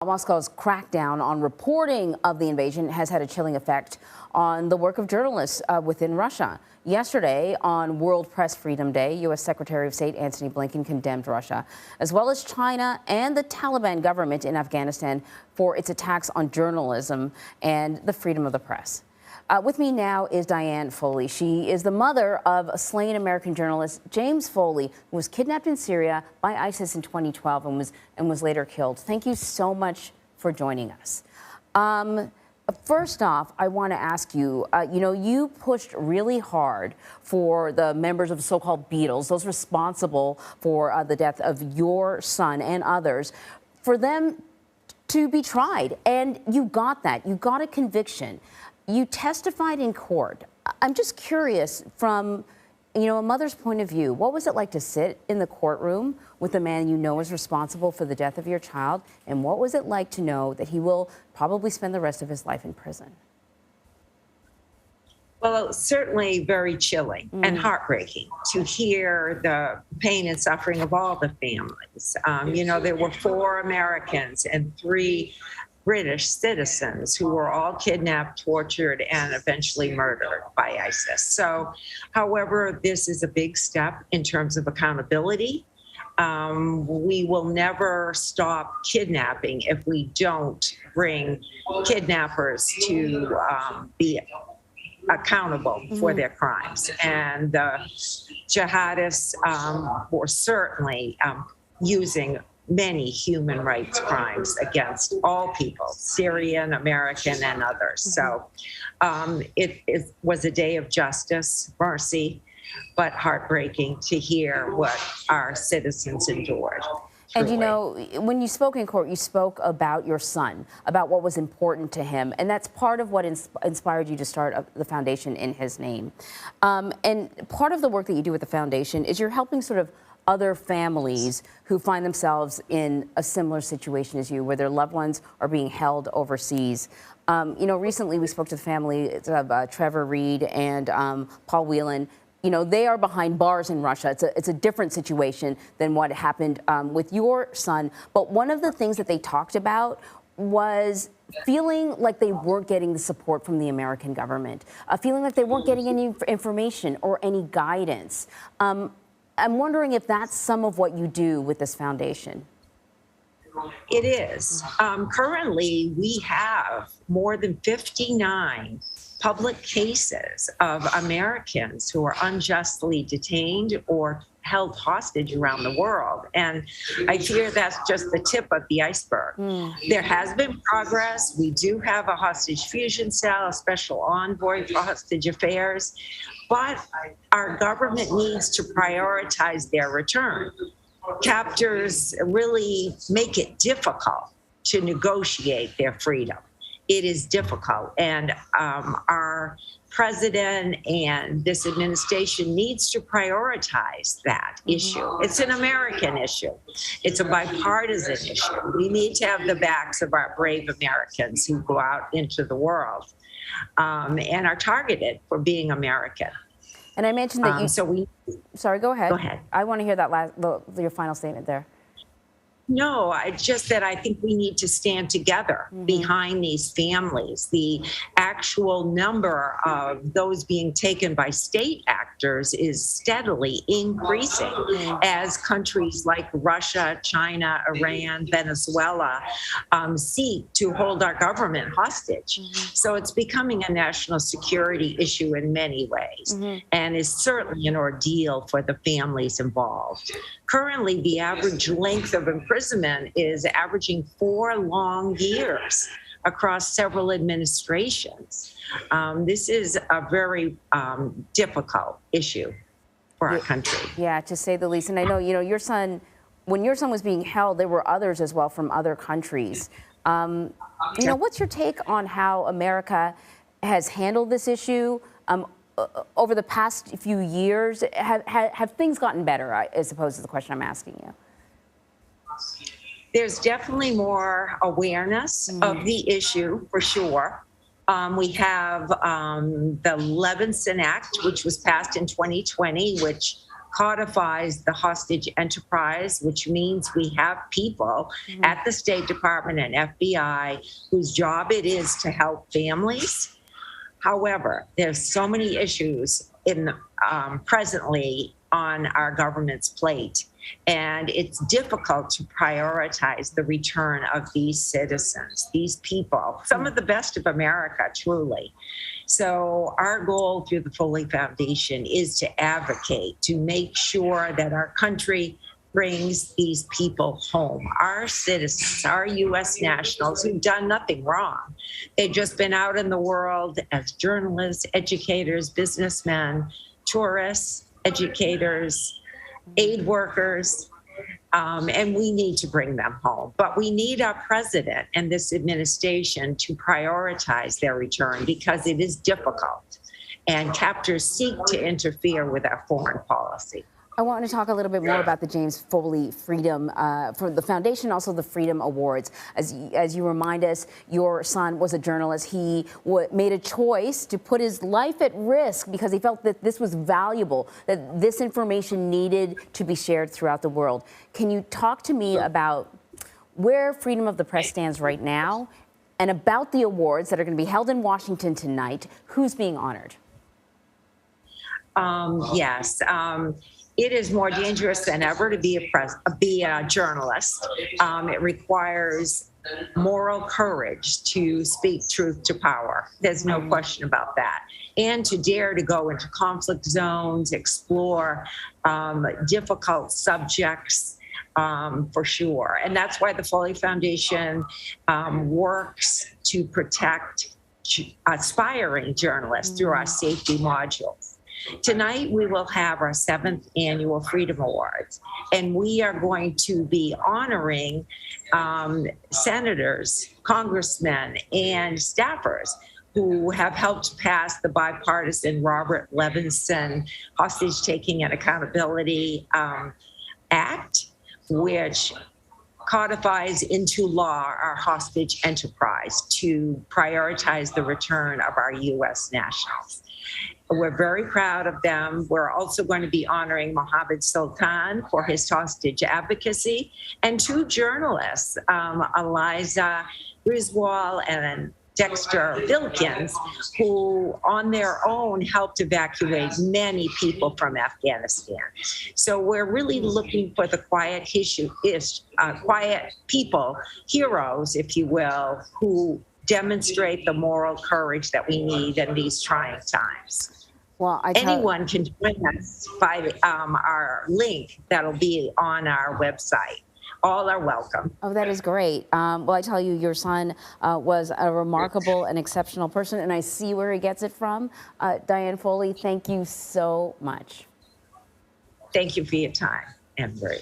Moscow's crackdown on reporting of the invasion has had a chilling effect on the work of journalists within Russia. Yesterday, on World Press Freedom Day, U.S. Secretary of State Antony Blinken condemned Russia, as well as China and the Taliban government in Afghanistan, for its attacks on journalism and the freedom of the press. With me now is Diane Foley. She is the mother of a slain American journalist, James Foley, who was kidnapped in Syria by ISIS in 2012 and was later killed. Thank you so much for joining us. First off, I want to ask you, you pushed really hard for the members of the so-called Beatles, those responsible for the death of your son and others, for them to be tried. And you got that. You got a conviction. You testified in court. I'm just curious, from a mother's point of view, what was it like to sit in the courtroom with a man you know is responsible for the death of your child? And what was it like to know that he will probably spend the rest of his life in prison? Well, it's certainly very chilling and heartbreaking to hear the pain and suffering of all the families. There were 4 Americans and 3 British citizens who were all kidnapped, tortured, and eventually murdered by ISIS. So, however, this is a big step in terms of accountability. We will never stop kidnapping if we don't bring kidnappers to be accountable for their crimes. And the jihadists were certainly using many human rights crimes against all people, Syrian, American, and others. So it was a day of justice, mercy, but heartbreaking to hear what our citizens endured. Truly. And when you spoke in court, you spoke about your son, about what was important to him, and that's part of what inspired you to start the foundation in his name. And part of the work that you do with the foundation is you're helping sort of other families who find themselves in a similar situation as you, where their loved ones are being held overseas. Recently we spoke to the family of Trevor Reed and Paul Whelan. They are behind bars in Russia. It's a different situation than what happened with your son. But one of the things that they talked about was feeling like they weren't getting the support from the American government, feeling like they weren't getting any information or any guidance. I'm wondering if that's some of what you do with this foundation. It is. Currently, we have more than 59 public cases of Americans who are unjustly detained or held hostage around the world. And I fear that's just the tip of the iceberg. There has been progress. We do have a hostage fusion cell, a special envoy for hostage affairs, but our government needs to prioritize their return. Captors really make it difficult to negotiate their freedom. It is difficult, and our president and this administration needs to prioritize that issue. It's an American issue. It's a bipartisan issue. We need to have the backs of our brave Americans who go out into the world and are targeted for being American. And I mentioned that Sorry, go ahead. Go ahead. I want to hear your final statement there. No, I think we need to stand together behind these families. The actual number of those being taken by state actors is steadily increasing as countries like Russia, China, Iran, Venezuela seek to hold our government hostage. So it's becoming a national security issue in many ways, and is certainly an ordeal for the families involved. Currently, the average length of imprisonment is averaging 4 long years across several administrations. This is a very difficult issue for our country. Yeah, to say the least. And I know, your son, when your son was being held, there were others as well from other countries. What's your take on how America has handled this issue? Over the past few years, have things gotten better, I suppose is the question I'm asking you. There's definitely more awareness of the issue, for sure. We have the Levinson Act, which was passed in 2020, which codifies the hostage enterprise, which means we have people at the State Department and FBI whose job it is to help families. However, there's so many issues presently on our government's plate, and it's difficult to prioritize the return of these citizens, these people, some of the best of America, truly. So our goal through the Foley Foundation is to advocate, to make sure that our country brings these people home, our citizens, our U.S. nationals who've done nothing wrong. They've just been out in the world as journalists, educators, businessmen, tourists, educators, aid workers, and we need to bring them home. But we need our president and this administration to prioritize their return because it is difficult, and captors seek to interfere with our foreign policy. I want to talk a little bit more about the James Foley Freedom for the Foundation, also the Freedom Awards. As you remind us, your son was a journalist. He made a choice to put his life at risk because he felt that this was valuable, that this information needed to be shared throughout the world. Can you talk to me about where freedom of the press stands right now and about the awards that are going to be held in Washington tonight? Who's being honored? Yes. It is more dangerous than ever to be a journalist. It requires moral courage to speak truth to power. There's no question about that. And to dare to go into conflict zones, explore difficult subjects, for sure. And that's why the Foley Foundation works to protect aspiring journalists through our safety modules. Tonight, we will have our 7th annual Freedom Awards, and we are going to be honoring senators, congressmen, and staffers who have helped pass the bipartisan Robert Levinson Hostage Taking and Accountability Act, which codifies into law our hostage enterprise to prioritize the return of our U.S. nationals. We're very proud of them. We're also going to be honoring Mohammed Sultan for his hostage advocacy, and 2 journalists, Eliza Griswold and Dexter Vilkins, who on their own helped evacuate many people from Afghanistan. So we're really looking for the quiet people, heroes, if you will, who demonstrate the moral courage that we need in these trying times. Well, anyone can join us by our link that'll be on our website. All are welcome. Oh, that is great. Well, I tell you, your son was a remarkable and exceptional person, and I see where he gets it from. Diane Foley, thank you so much. Thank you for your time, Anne-Marie.